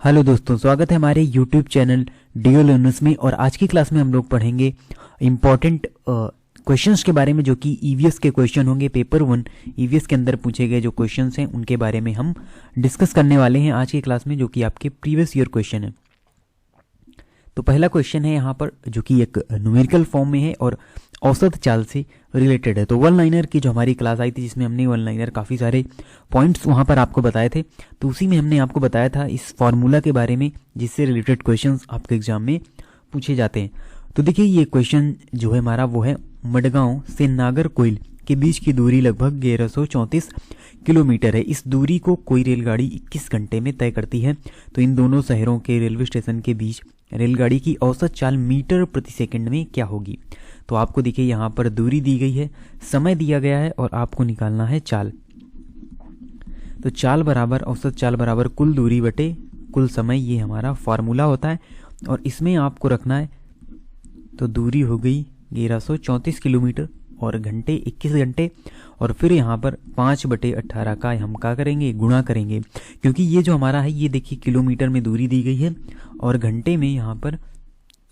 Hello दोस्तों, स्वागत है हमारे YouTube चैनल डियो लर्नर्स में। और आज की क्लास में हम लोग पढ़ेंगे इम्पॉर्टेंट क्वेश्चंस के बारे में, जो कि ईवीएस के क्वेश्चन होंगे। पेपर 1 ईवीएस के अंदर पूछे गए जो क्वेश्चंस हैं उनके बारे में हम डिस्कस करने वाले हैं आज की क्लास में, जो कि आपके प्रीवियस ईयर क्वेश्चन है। तो पहला क्वेश्चन है यहाँ पर, जो कि एक न्यूमेरिकल फॉर्म में है और औसत चाल से रिलेटेड है। तो वन लाइनर की जो हमारी क्लास आई थी, जिसमें हमने वन लाइनर काफ़ी सारे पॉइंट्स वहाँ पर आपको बताए थे, तो उसी में हमने आपको बताया था इस फॉर्मूला के बारे में जिससे रिलेटेड क्वेश्चंस आपके एग्जाम में पूछे जाते हैं। तो देखिए, ये क्वेश्चन जो है हमारा वो है, मडगांव से नागरकोइल के बीच की दूरी लगभग 1134 किलोमीटर है। इस दूरी को कोई रेलगाड़ी 21 घंटे में तय करती है। तो इन दोनों शहरों के रेलवे स्टेशन के बीच रेलगाड़ी की औसत चाल मीटर प्रति सेकंड में क्या होगी। तो आपको देखिए यहाँ पर दूरी दी गई है, समय दिया गया है और आपको निकालना है चाल। तो चाल बराबर औसत चाल बराबर कुल दूरी बटे कुल समय, ये हमारा फार्मूला होता है। और इसमें आपको रखना है, तो दूरी हो गई 1134 किलोमीटर और घंटे 21 घंटे, और फिर यहाँ पर 5/18 का हम क्या करेंगे, गुणा करेंगे। क्योंकि ये जो हमारा है, ये देखिए किलोमीटर में दूरी दी गई है और घंटे में यहाँ पर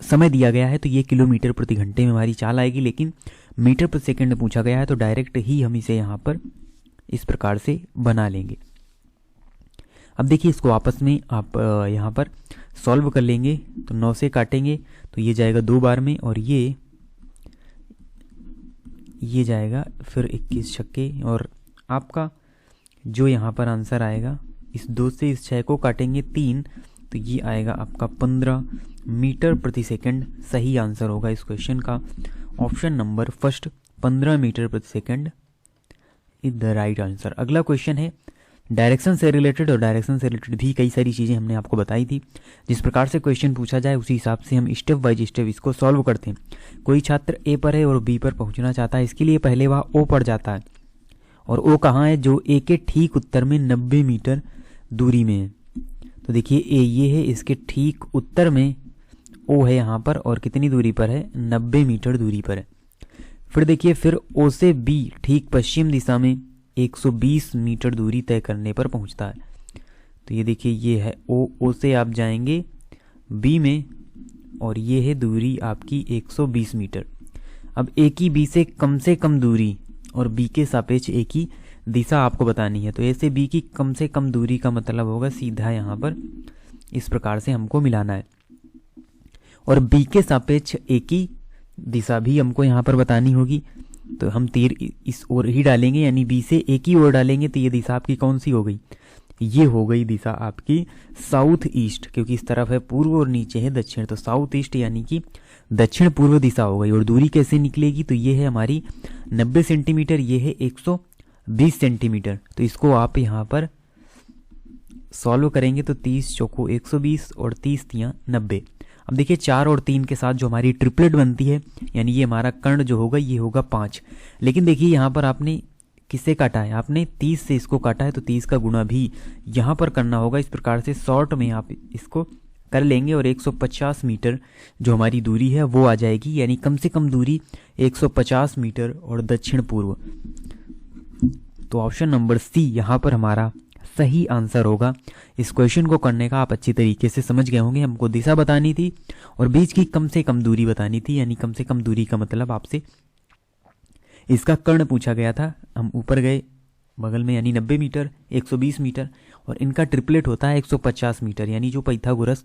समय दिया गया है, तो ये किलोमीटर प्रति घंटे में हमारी चाल आएगी। लेकिन मीटर प्रति सेकंड में पूछा गया है, तो डायरेक्ट ही हम इसे यहाँ पर इस प्रकार से बना लेंगे। अब देखिए, इसको आपस में आप यहाँ पर सॉल्व कर लेंगे। तो 9 से काटेंगे तो ये जाएगा 2 बार में, और ये जाएगा फिर 21 छक्के, और आपका जो यहाँ पर आंसर आएगा, इस 2 से इस 6 को काटेंगे 3, तो ये आएगा आपका 15 मीटर प्रति सेकंड। सही आंसर होगा इस क्वेश्चन का ऑप्शन नंबर फर्स्ट, 15 मीटर प्रति second is the right answer. अगला क्वेश्चन है डायरेक्शन से रिलेटेड, और डायरेक्शन से रिलेटेड भी कई सारी चीज़ें हमने आपको बताई थी। जिस प्रकार से क्वेश्चन पूछा जाए उसी हिसाब से हम स्टेप बाय स्टेप इसको सॉल्व करते हैं। कोई छात्र ए पर है और बी पर पहुंचना चाहता है, इसके लिए पहले वह ओ पर जाता है, और ओ कहाँ है, जो ए के ठीक उत्तर में 90 मीटर दूरी में है। तो देखिए, ए ये है, इसके ठीक उत्तर में ओ है यहाँ पर, और कितनी दूरी पर है, 90 मीटर दूरी पर है। फिर देखिए, फिर ओ से बी ठीक पश्चिम दिशा में 120 मीटर दूरी तय करने पर पहुंचता है। तो ये देखिए, ये है ओ से आप जाएंगे बी में, और ये है दूरी आपकी 120 मीटर। अब ए की बी से कम दूरी और बी के सापेक्ष ए की दिशा आपको बतानी है। तो ए से बी की कम से कम दूरी का मतलब होगा सीधा यहाँ पर इस प्रकार से हमको मिलाना है, और बी के सापेक्ष ए की दिशा भी हमको यहाँ पर बतानी होगी। तो हम तीर इस ओर ही डालेंगे, यानी बी से ए की ओर डालेंगे। तो ये दिशा आपकी कौन सी हो गई, ये हो गई दिशा आपकी साउथ ईस्ट, क्योंकि इस तरफ है पूर्व और नीचे है दक्षिण। तो साउथ ईस्ट यानी कि दक्षिण पूर्व दिशा हो गई। और दूरी कैसे निकलेगी, तो ये है हमारी 90 सेंटीमीटर, ये है 120 सेंटीमीटर। तो इसको आप यहाँ पर सॉल्व करेंगे तो 30 चौको 120 और 30 तियाँ 90। अब देखिए, 4 और 3 के साथ जो हमारी ट्रिपलेट बनती है, यानी ये हमारा कर्ण जो होगा ये होगा 5। लेकिन देखिए, यहाँ पर आपने किससे काटा है, आपने 30 से इसको काटा है, तो 30 का गुणा भी यहाँ पर करना होगा। इस प्रकार से शॉर्ट में आप इसको कर लेंगे, और 150 मीटर जो हमारी दूरी है वो आ जाएगी, यानी कम से कम दूरी 150 मीटर और दक्षिण पूर्व। तो ऑप्शन नंबर सी यहाँ पर हमारा सही आंसर होगा। इस क्वेश्चन को करने का आप अच्छी तरीके से समझ गए होंगे। हमको दिशा बतानी थी और बीच की कम से कम दूरी बतानी थी, यानी कम से कम दूरी का मतलब आपसे इसका कर्ण पूछा गया था। हम ऊपर गए बगल में, यानी 90 मीटर, 120 मीटर, और इनका ट्रिपलेट होता है 150 मीटर, यानी जो पाइथागोरस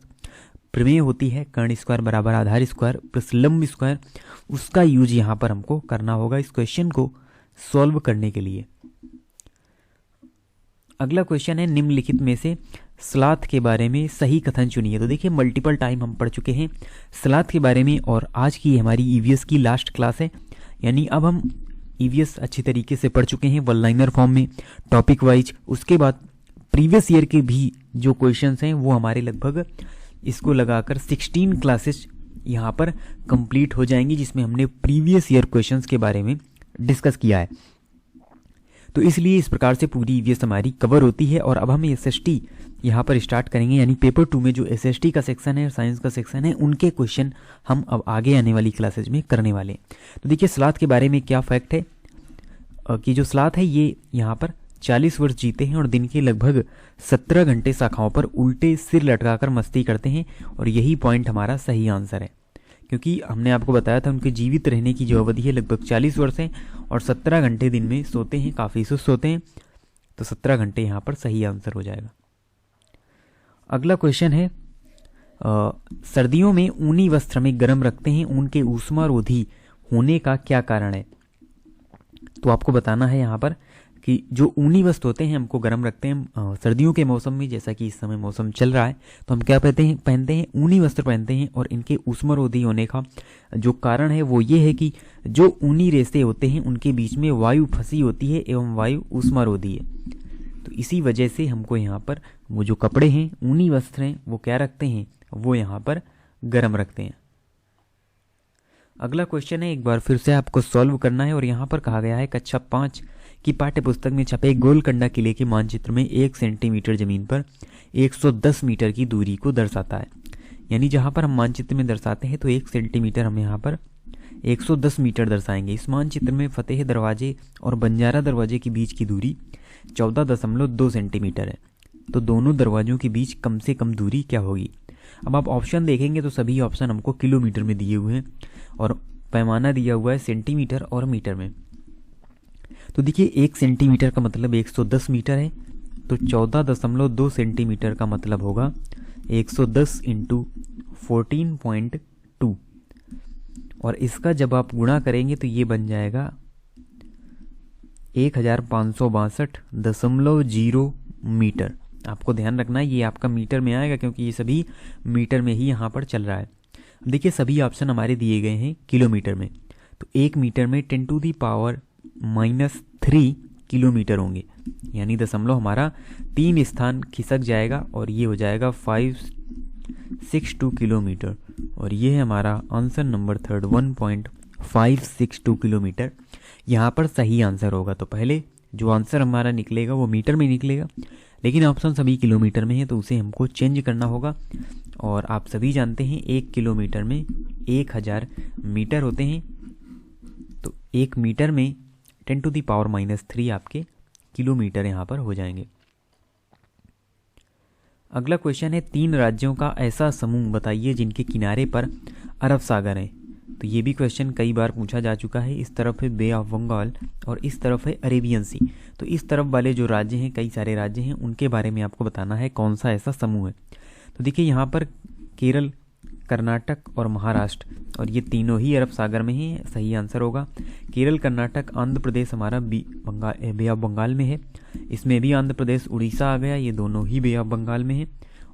प्रमेय होती है, कर्ण स्क्वायर बराबर आधार स्क्वायर प्लस लंब स्क्वायर, उसका यूज यहाँ पर हमको करना होगा इस क्वेश्चन को सॉल्व करने के लिए। अगला क्वेश्चन है, निम्नलिखित में से स्लॉथ के बारे में सही कथन चुनिए। तो देखिए, मल्टीपल टाइम हम पढ़ चुके हैं स्लॉथ के बारे में, और आज की हमारी ईवीएस की लास्ट क्लास है, यानी अब हम ईवीएस अच्छी तरीके से पढ़ चुके हैं वन लाइनर फॉर्म में, टॉपिक वाइज। उसके बाद प्रीवियस ईयर के भी जो क्वेश्चंस हैं वो हमारे लगभग इसको लगाकर 16 क्लासेस यहाँ पर कंप्लीट हो जाएंगी, जिसमें हमने प्रीवियस ईयर क्वेश्चंस के बारे में डिस्कस किया है। तो इसलिए इस प्रकार से पूरी ईवीएस हमारी कवर होती है। और अब हम एसएसटी यहाँ पर स्टार्ट करेंगे, यानी पेपर 2 में जो एसएसटी का सेक्शन है, साइंस का सेक्शन है, उनके क्वेश्चन हम अब आगे आने वाली क्लासेज में करने वाले हैं। तो देखिए, स्लॉथ के बारे में क्या फैक्ट है कि जो स्लॉथ है ये यहाँ पर 40 वर्ष जीते हैं और दिन के लगभग 17 घंटे शाखाओं पर उल्टे सिर लटकाकर मस्ती करते हैं। और यही पॉइंट हमारा सही आंसर है, क्योंकि हमने आपको बताया था उनके जीवित रहने की जो अवधि है लगभग 40 वर्ष है और 17 घंटे दिन में सोते हैं, काफ़ी सुस्त सोते हैं, तो 17 घंटे यहाँ पर सही आंसर हो जाएगा। अगला क्वेश्चन है, सर्दियों में ऊनी वस्त्र हमें गर्म रखते हैं, ऊन के ऊष्मारोधी होने का क्या कारण है? तो आपको बताना है यहाँ पर कि जो ऊनी वस्त्र होते हैं हमको गर्म रखते हैं सर्दियों के मौसम में, जैसा कि इस समय मौसम चल रहा है, तो हम क्या पहनते हैं ऊनी वस्त्र पहनते हैं। और इनके ऊष्मारोधी होने का जो कारण है वो ये है कि जो ऊनी रेशे होते हैं उनके बीच में वायु फंसी होती है एवं वायु ऊष्मारोधी है, तो इसी वजह से हमको यहाँ पर वो जो कपड़े हैं, ऊनी वस्त्र हैं, वो क्या रखते हैं, वो यहाँ पर गर्म रखते हैं। अगला क्वेश्चन है, एक बार फिर से आपको सॉल्व करना है और यहाँ पर कहा गया है कक्षा 5 की पाठ्य पुस्तक में छपे गोलकंडा किले के मानचित्र में 1 सेंटीमीटर जमीन पर 110 मीटर की दूरी को दर्शाता है। यानी जहाँ पर हम मानचित्र में दर्शाते हैं तो 1 सेंटीमीटर हम यहाँ पर 110 मीटर दर्शाएंगे। इस मानचित्र में फतेह दरवाजे और बंजारा दरवाजे के बीच की दूरी 14.2 सेंटीमीटर है, तो दोनों दरवाजों के बीच कम से कम दूरी क्या होगी? अब आप ऑप्शन देखेंगे तो सभी ऑप्शन हमको किलोमीटर में दिए हुए हैं और पैमाना दिया हुआ है सेंटीमीटर और मीटर में। तो देखिए 1 सेंटीमीटर का मतलब 110 मीटर है, तो 14.2 सेंटीमीटर का मतलब होगा 110 इंटू 14.2 और इसका जब आप गुणा करेंगे तो ये बन जाएगा 1562.0 मीटर। आपको ध्यान रखना है ये आपका मीटर में आएगा क्योंकि ये सभी मीटर में ही यहाँ पर चल रहा है। देखिए सभी ऑप्शन हमारे दिए गए हैं किलोमीटर में, तो 1 मीटर में 10⁻³ किलोमीटर होंगे, यानी दशमलव हमारा 3 स्थान खिसक जाएगा और ये हो जाएगा 562 किलोमीटर। और ये है हमारा आंसर नंबर 3 1.562 किलोमीटर यहाँ पर सही आंसर होगा। तो पहले जो आंसर हमारा निकलेगा वो मीटर में निकलेगा, लेकिन ऑप्शन सभी किलोमीटर में है तो उसे हमको चेंज करना होगा। और आप सभी जानते हैं 1 किलोमीटर में 1000 मीटर होते हैं, तो 1 मीटर में 10⁻³ आपके किलोमीटर यहाँ पर हो जाएंगे। अगला क्वेश्चन है, 3 राज्यों का ऐसा समूह बताइए जिनके किनारे पर अरब सागर है। तो ये भी क्वेश्चन कई बार पूछा जा चुका है। इस तरफ है बे ऑफ बंगाल और इस तरफ है अरेबियन सी। तो इस तरफ वाले जो राज्य हैं, कई सारे राज्य हैं, उनके बारे में आपको बताना है कौन सा ऐसा समूह है। तो देखिए यहाँ पर केरल, कर्नाटक और महाराष्ट्र, और ये तीनों ही अरब सागर में ही सही आंसर होगा। केरल, कर्नाटक, आंध्र प्रदेश हमारा बे ऑफ बंगाल में है। इसमें भी आंध्र प्रदेश, उड़ीसा आ गया, ये दोनों ही बे ऑफ बंगाल में है।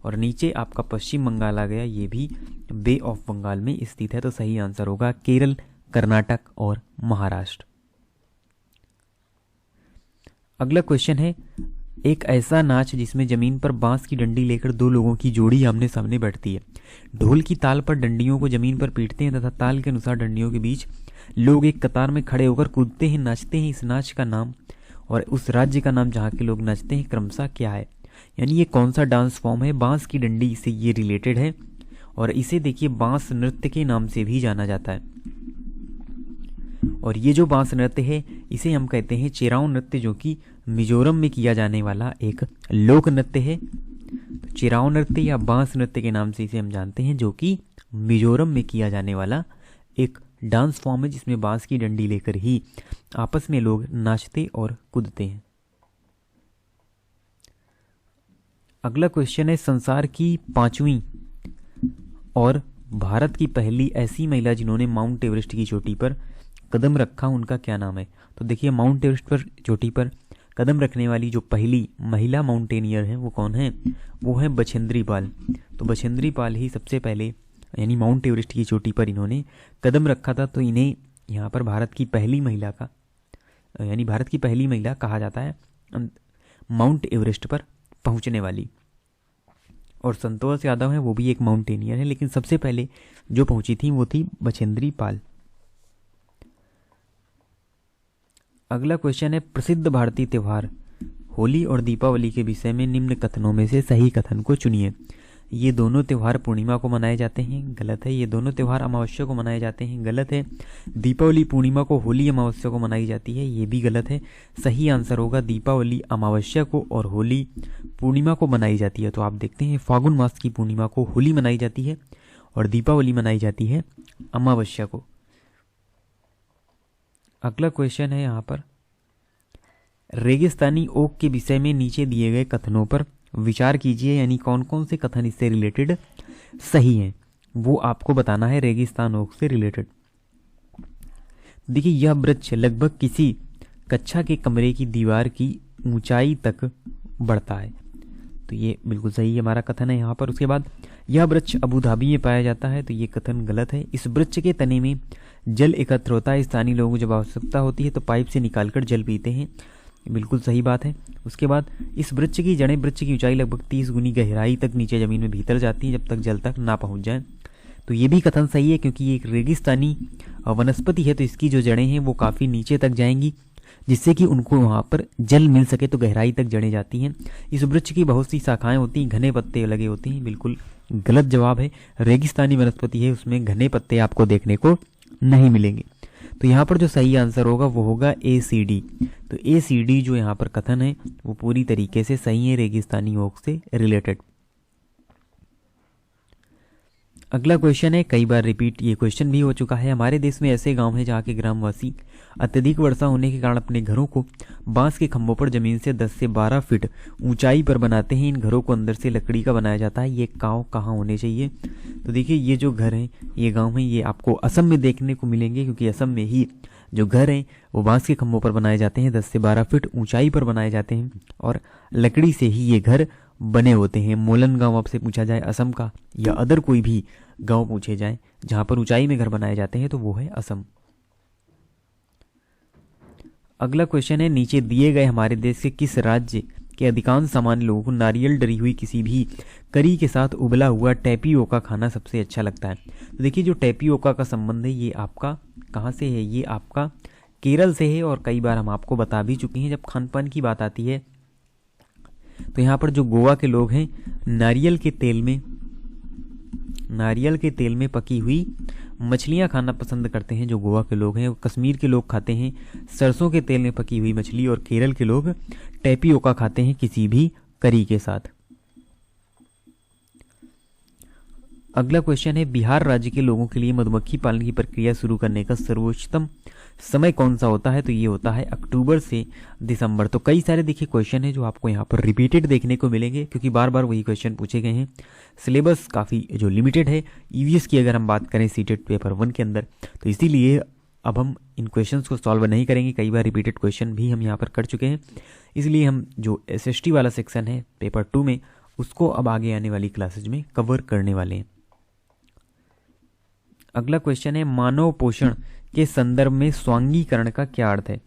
और नीचे आपका पश्चिम बंगाल आ गया, ये भी बे ऑफ बंगाल में स्थित है। तो सही आंसर होगा केरल, कर्नाटक और महाराष्ट्र। अगला क्वेश्चन है, एक ऐसा नाच जिसमें जमीन पर बांस की डंडी लेकर 2 लोगों की जोड़ी आमने सामने बैठती है, ढोल की ताल पर डंडियों को जमीन पर पीटते हैं तथा ताल के अनुसार डंडियों के बीच लोग एक कतार में खड़े होकर कूदते हैं, नाचते हैं। इस नाच का नाम और उस राज्य का नाम जहाँ के लोग नाचते हैं क्रमशः क्या है? यानी ये कौन सा डांस फॉर्म है? बांस की डंडी से ये रिलेटेड है और इसे देखिए बांस नृत्य के नाम से भी जाना जाता है। और ये जो बांस नृत्य है इसे हम कहते हैं चेराओ नृत्य, जो कि मिजोरम में किया जाने वाला एक लोक नृत्य है। चेराओ नृत्य या बांस नृत्य के नाम से इसे हम जानते हैं, जो कि मिजोरम में किया जाने वाला एक डांस फॉर्म है जिसमें बांस की डंडी लेकर ही आपस में लोग नाचते और कूदते हैं। अगला क्वेश्चन है, संसार की 5वीं और भारत की पहली ऐसी महिला जिन्होंने माउंट एवरेस्ट की चोटी पर कदम रखा, उनका क्या नाम है? तो देखिए माउंट एवरेस्ट पर चोटी पर कदम रखने वाली जो पहली महिला माउंटेनियर है वो कौन है? वो है बछेंद्री पाल। तो बछेंद्री पाल ही सबसे पहले यानी माउंट एवरेस्ट की चोटी पर इन्होंने कदम रखा था, तो इन्हें यहाँ पर भारत की पहली महिला का यानी भारत की पहली महिला कहा जाता है माउंट एवरेस्ट पर पहुँचने वाली। और संतोष यादव है, वो भी एक माउंटेनियर है, लेकिन सबसे पहले जो पहुंची थी वो थी बछेंद्री पाल। अगला क्वेश्चन है, प्रसिद्ध भारतीय त्योहार होली और दीपावली के विषय में निम्न कथनों में से सही कथन को चुनिए। ये दोनों त्यौहार पूर्णिमा को मनाए जाते हैं, गलत है। ये दोनों त्यौहार अमावस्या को मनाए जाते हैं, गलत है। दीपावली पूर्णिमा को, होली अमावस्या को मनाई जाती है, ये भी गलत है। सही आंसर होगा दीपावली अमावस्या को और होली पूर्णिमा को मनाई जाती है। तो आप देखते हैं फागुन मास की पूर्णिमा को होली मनाई जाती है और दीपावली मनाई जाती है अमावस्या को। अगला क्वेश्चन है यहाँ पर, रेगिस्तानी ओक के विषय में नीचे दिए गए कथनों पर विचार कीजिए, यानी कौन कौन से कथन इससे रिलेटेड सही हैं वो आपको बताना है रेगिस्तान ओक से रिलेटेड। देखिए, यह वृक्ष लगभग किसी कक्षा के कमरे की दीवार की ऊंचाई तक बढ़ता है, तो ये बिल्कुल सही हमारा कथन है यहाँ पर। उसके बाद, यह वृक्ष अबू धाबी में पाया जाता है, तो ये कथन गलत है। इस वृक्ष के तने में जल एकत्र होता है, स्थानीय लोगों को जब आवश्यकता होती है तो पाइप से निकालकर जल पीते हैं, बिल्कुल सही बात है। उसके बाद, इस वृक्ष की जड़ें वृक्ष की ऊंचाई लगभग 30 गुनी गहराई तक नीचे जमीन में भीतर जाती हैं जब तक जल तक ना पहुंच जाए, तो ये भी कथन सही है, क्योंकि ये एक रेगिस्तानी वनस्पति है तो इसकी जो जड़ें हैं वो काफ़ी नीचे तक जाएंगी जिससे कि उनको वहाँ पर जल मिल सके, तो गहराई तक जड़ें जाती हैं। इस वृक्ष की बहुत सी शाखाएं होती हैं, घने पत्ते लगे होते हैं, बिल्कुल गलत जवाब है। रेगिस्तानी वनस्पति है, उसमें घने पत्ते आपको देखने को नहीं मिलेंगे। तो यहाँ पर जो सही आंसर होगा वो होगा ACD। तो ACD जो यहाँ पर कथन है वो पूरी तरीके से सही है रेगिस्तानी ओक से रिलेटेड। अगला क्वेश्चन है, कई बार रिपीट ये क्वेश्चन भी हो चुका है। हमारे देश में ऐसे गांव हैं जहाँ के ग्रामवासी अत्यधिक वर्षा होने के कारण अपने घरों को बांस के खंभों पर जमीन से 10 से 12 फीट ऊंचाई पर बनाते हैं। इन घरों को अंदर से लकड़ी का बनाया जाता है। ये गाँव कहाँ होने चाहिए? तो देखिए, ये जो घर हैं, ये गाँव हैं, ये आपको असम में देखने को मिलेंगे, क्योंकि असम में ही जो घर हैं वो बांस के खंभों पर बनाए जाते हैं, 10 से 12 फीट ऊंचाई पर बनाए जाते हैं और लकड़ी से ही ये घर बने होते हैं। मोलन गांव आपसे पूछा जाए असम का, या अदर कोई भी गांव पूछे जाए जहां पर ऊंचाई में घर बनाए जाते हैं, तो वो है असम। अगला क्वेश्चन है, नीचे दिए गए हमारे देश के किस राज्य के अधिकांश सामान्य लोगों को नारियल डरी हुई किसी भी करी के साथ उबला हुआ टैपियोका खाना सबसे अच्छा लगता है? तो देखिए, जो टैपियोका का संबंध है ये आपका कहाँ से है? ये आपका केरल से है, और कई बार हम आपको बता भी चुके हैं जब खान पान की बात आती है। तो यहाँ पर जो गोवा के लोग हैं, नारियल के तेल में पकी हुई मछलियाँ खाना पसंद करते हैं। जो गोवा के लोग हैं, कश्मीर के लोग खाते हैं सरसों के तेल में पकी हुई मछली, और केरल के लोग टैपियोका खाते हैं किसी भी करी के साथ। अगला क्वेश्चन है, बिहार राज्य के लोगों के लिए मधुमक्खी पालन की प्रक्रिया शुरू करने का सर्वोच्चतम समय कौन सा होता है? तो ये होता है अक्टूबर से दिसंबर। तो कई सारे देखिए क्वेश्चन है जो आपको यहाँ पर रिपीटेड देखने को मिलेंगे, क्योंकि बार बार वही क्वेश्चन पूछे गए हैं। सिलेबस काफ़ी जो लिमिटेड है EVS की अगर हम बात करें सीटेट पेपर 1 के अंदर, तो इसीलिए अब हम इन क्वेश्चंस को सॉल्व नहीं करेंगे। कई बार रिपीटेड क्वेश्चन भी हम यहाँ पर कर चुके हैं, इसलिए हम जो SST वाला सेक्शन है पेपर 2 में, उसको अब आगे आने वाली क्लासेज में कवर करने वाले हैं। अगला क्वेश्चन है, मानव पोषण के संदर्भ में स्वांगीकरण का क्या अर्थ है?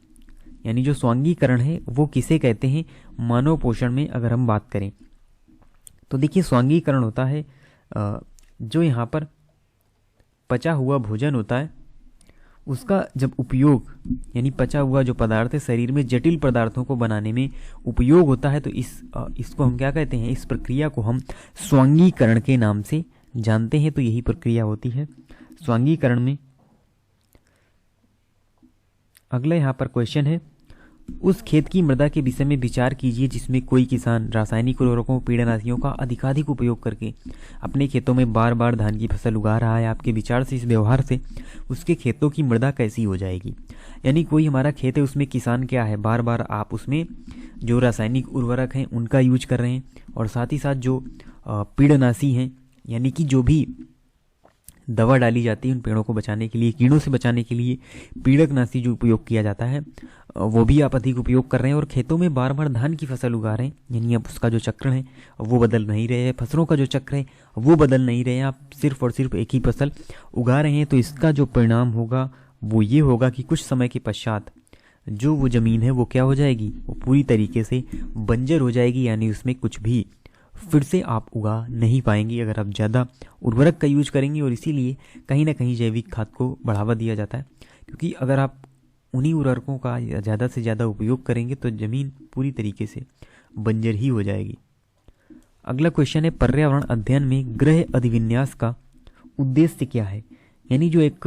यानी जो स्वांगीकरण है वो किसे कहते हैं मानव पोषण में अगर हम बात करें? तो देखिए, स्वांगीकरण होता है जो यहाँ पर पचा हुआ भोजन होता है उसका जब उपयोग, यानी पचा हुआ जो पदार्थ है शरीर में जटिल पदार्थों को बनाने में उपयोग होता है, तो इसको हम क्या कहते हैं? इस प्रक्रिया को हम स्वांगीकरण के नाम से जानते हैं। तो यही प्रक्रिया होती है स्वांगीकरण में। अगला यहाँ पर क्वेश्चन है, उस खेत की मृदा के विषय में विचार कीजिए जिसमें कोई किसान रासायनिक उर्वरकों कीटनाशियों का अधिकाधिक उपयोग करके अपने खेतों में बार बार धान की फसल उगा रहा है। आपके विचार से, इस व्यवहार से उसके खेतों की मृदा कैसी हो जाएगी? यानी कोई हमारा खेत है, उसमें किसान क्या है, बार बार आप उसमें जो रासायनिक उर्वरक हैं उनका यूज कर रहे हैं, और साथ ही साथ जो कीटनाशी हैं, यानी कि जो भी दवा डाली जाती है उन पेड़ों को बचाने के लिए, कीड़ों से बचाने के लिए पीड़कनाशी जो उपयोग किया जाता है वो भी आप अधिक उपयोग कर रहे हैं, और खेतों में बार बार धान की फसल उगा रहे हैं। यानी अब उसका जो चक्र है वो बदल नहीं रहे हैं, फसलों का जो चक्र है वो बदल नहीं रहे हैं, आप सिर्फ और सिर्फ एक ही फसल उगा रहे हैं। तो इसका जो परिणाम होगा वो ये होगा कि कुछ समय के पश्चात जो वो ज़मीन है वो क्या हो जाएगी? वो पूरी तरीके से बंजर हो जाएगी, यानी उसमें कुछ भी फिर से आप उगा नहीं पाएंगे अगर आप ज़्यादा उर्वरक का यूज करेंगे। और इसीलिए कहीं ना कहीं जैविक खाद को बढ़ावा दिया जाता है, क्योंकि अगर आप उन्हीं उर्वरकों का ज़्यादा से ज़्यादा उपयोग करेंगे तो ज़मीन पूरी तरीके से बंजर ही हो जाएगी। अगला क्वेश्चन है पर्यावरण अध्ययन में ग्रह अधिविन्यास का उद्देश्य क्या है। यानी जो एक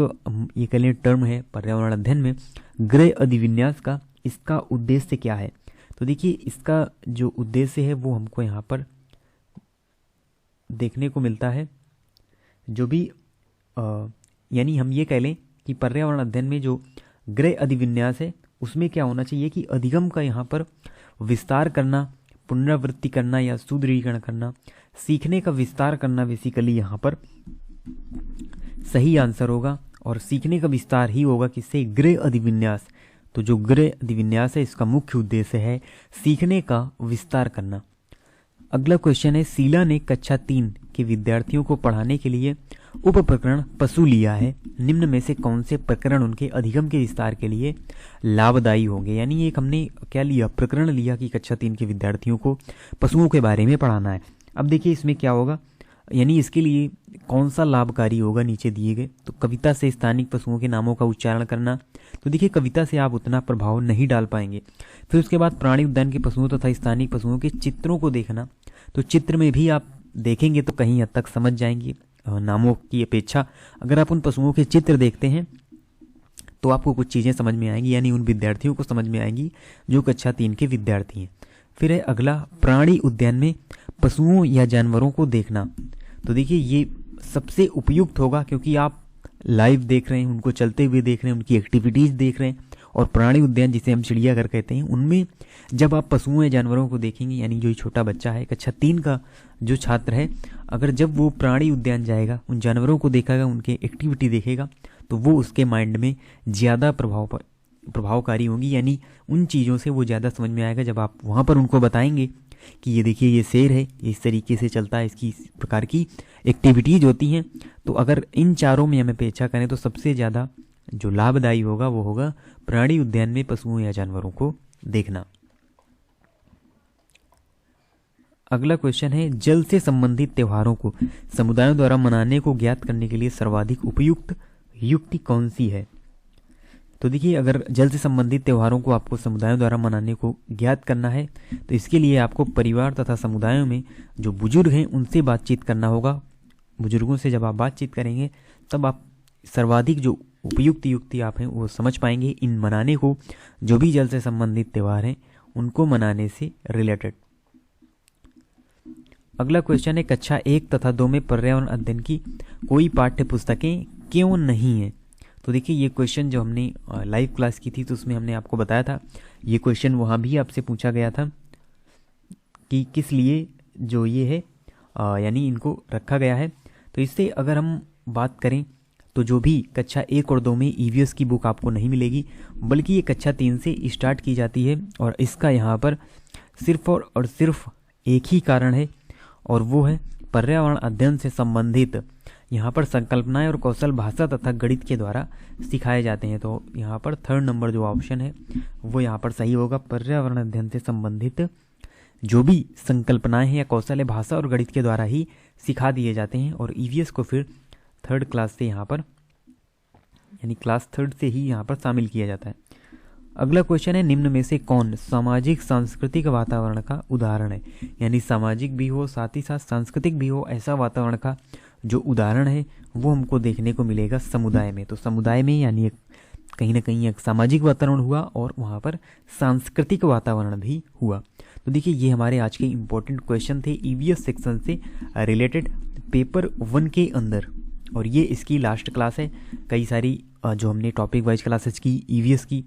ये कह लें टर्म है पर्यावरण अध्ययन में ग्रह अधिविन्यास का, इसका उद्देश्य क्या है। तो देखिए इसका जो उद्देश्य है वो हमको यहाँ पर देखने को मिलता है। जो भी यानी हम ये कह लें कि पर्यावरण अध्ययन में जो ग्रह अधिविन्यास है उसमें क्या होना चाहिए कि अधिगम का यहाँ पर विस्तार करना, पुनरावृत्ति करना या सुदृढ़ीकरण करना, सीखने का विस्तार करना बेसिकली यहाँ पर सही आंसर होगा। और सीखने का विस्तार ही होगा किससे, गृह अधिविन्यास। तो जो गृह अधिविन्यास है इसका मुख्य उद्देश्य है सीखने का विस्तार करना। अगला क्वेश्चन है शीला ने कक्षा 3 के विद्यार्थियों को पढ़ाने के लिए उप प्रकरण पशु लिया है, निम्न में से कौन से प्रकरण उनके अधिगम के विस्तार के लिए लाभदायी होंगे। यानी एक हमने क्या लिया, प्रकरण लिया कि कक्षा 3 के विद्यार्थियों को पशुओं के बारे में पढ़ाना है। अब देखिए इसमें क्या होगा, यानी इसके लिए कौन सा लाभकारी होगा नीचे दिए गए। तो कविता से स्थानिक पशुओं के नामों का उच्चारण करना। तो देखिए कविता से आप उतना प्रभाव नहीं डाल पाएंगे। फिर उसके बाद प्राणी उद्यान के पशुओं तथा स्थानिक पशुओं के चित्रों को देखना। तो चित्र में भी आप देखेंगे तो कहीं हद तक समझ जाएंगे नामों की अपेक्षा। अगर आप उन पशुओं के चित्र देखते हैं तो आपको कुछ चीज़ें समझ में आएंगी, यानी उन विद्यार्थियों को समझ में आएंगी जो कक्षा 3 के विद्यार्थी हैं। फिर है अगला प्राणी उद्यान में पशुओं या जानवरों को देखना। तो देखिए ये सबसे उपयुक्त होगा क्योंकि आप लाइव देख रहे हैं, उनको चलते हुए देख रहे हैं, उनकी एक्टिविटीज़ देख रहे हैं। और प्राणी उद्यान जिसे हम चिड़ियाघर कहते हैं उनमें जब आप पशुओं या जानवरों को देखेंगे, यानी जो छोटा बच्चा है कक्षा 3 का जो छात्र है, अगर जब वो प्राणी उद्यान जाएगा, उन जानवरों को देखेगा, उनके एक्टिविटी देखेगा, तो वो उसके माइंड में ज़्यादा प्रभावकारी होंगी। यानी उन चीज़ों से वो ज़्यादा समझ में आएगा जब आप वहाँ पर उनको बताएंगे कि ये देखिए ये शेर है, इस तरीके से चलता है, इसकी इस प्रकार की एक्टिविटीज होती हैं। तो अगर इन चारों में हमें अपेक्षा करें तो सबसे ज़्यादा जो लाभदायी होगा वो होगा प्राणी उद्यान में पशुओं या जानवरों को देखना। अगला क्वेश्चन है जल से संबंधित त्योहारों को समुदायों द्वारा मनाने को ज्ञात करने के लिए सर्वाधिक उपयुक्त युक्ति कौन सी है। तो देखिए अगर जल से संबंधित त्योहारों को आपको समुदायों द्वारा मनाने को ज्ञात करना है तो इसके लिए आपको परिवार तथा समुदायों में जो बुजुर्ग हैं उनसे बातचीत करना होगा। बुजुर्गों से जब आप बातचीत करेंगे तब आप सर्वाधिक जो उपयुक्त युक्ति आप हैं वो समझ पाएंगे इन मनाने को, जो भी जल से संबंधित त्यौहार हैं उनको मनाने से रिलेटेड। अगला क्वेश्चन है कक्षा 1 तथा 2 में पर्यावरण अध्ययन की कोई पाठ्य पुस्तकें क्यों नहीं है। तो देखिए ये क्वेश्चन जो हमने लाइव क्लास की थी तो उसमें हमने आपको बताया था, ये क्वेश्चन वहाँ भी आपसे पूछा गया था कि किस लिए जो ये है यानी इनको रखा गया है। तो इससे अगर हम बात करें तो जो भी कक्षा 1 और 2 में ईवीएस की बुक आपको नहीं मिलेगी, बल्कि ये कक्षा 3 से स्टार्ट की जाती है। और इसका यहाँ पर सिर्फ और सिर्फ एक ही कारण है और वो है पर्यावरण अध्ययन से संबंधित यहाँ पर संकल्पनाएं और कौशल भाषा तथा गणित के द्वारा सिखाए जाते हैं। तो यहाँ पर 3rd नंबर जो ऑप्शन है वो यहाँ पर सही होगा। पर्यावरण अध्ययन से संबंधित जो भी संकल्पनाएं हैं या कौशल है भाषा और गणित के द्वारा ही सिखा दिए जाते हैं और ईवीएस को फिर 3rd क्लास से यहाँ पर यानी क्लास 3rd से ही यहाँ पर शामिल किया जाता है। अगला क्वेश्चन है निम्न में से कौन सामाजिक सांस्कृतिक वातावरण का उदाहरण है। यानी सामाजिक भी हो साथ ही साथ सांस्कृतिक भी हो, ऐसा वातावरण का जो उदाहरण है वो हमको देखने को मिलेगा समुदाय में। तो समुदाय में यानी कहीं ना कहीं एक सामाजिक वातावरण हुआ और वहाँ पर सांस्कृतिक वातावरण भी हुआ। तो देखिए ये हमारे आज के इम्पोर्टेंट क्वेश्चन थे ईवीएस सेक्शन से रिलेटेड पेपर 1 के अंदर, और ये इसकी लास्ट क्लास है। कई सारी जो हमने टॉपिक वाइज क्लासेस की ईवीएस की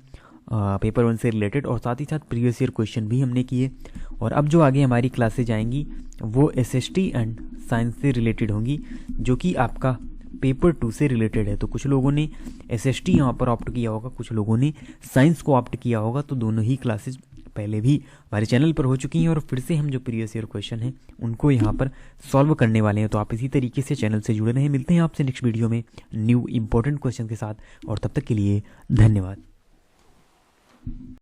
पेपर 1 से रिलेटेड और साथ ही साथ प्रीवियस ईयर क्वेश्चन भी हमने किए। और अब जो आगे हमारी क्लासेज आएंगी वो एसएसटी एंड साइंस से रिलेटेड होंगी, जो कि आपका पेपर 2 से रिलेटेड है। तो कुछ लोगों ने एसएसटी यहाँ पर ऑप्ट किया होगा, कुछ लोगों ने साइंस को ऑप्ट किया होगा। तो दोनों ही क्लासेज पहले भी हमारे चैनल पर हो चुकी हैं और फिर से हम जो प्रीवियस ईयर क्वेश्चन हैं उनको यहाँ पर सॉल्व करने वाले हैं। तो आप इसी तरीके से चैनल से जुड़े रहें। मिलते हैं आपसे नेक्स्ट वीडियो में न्यू इंपॉर्टेंट क्वेश्चन के साथ, और तब तक के लिए धन्यवाद।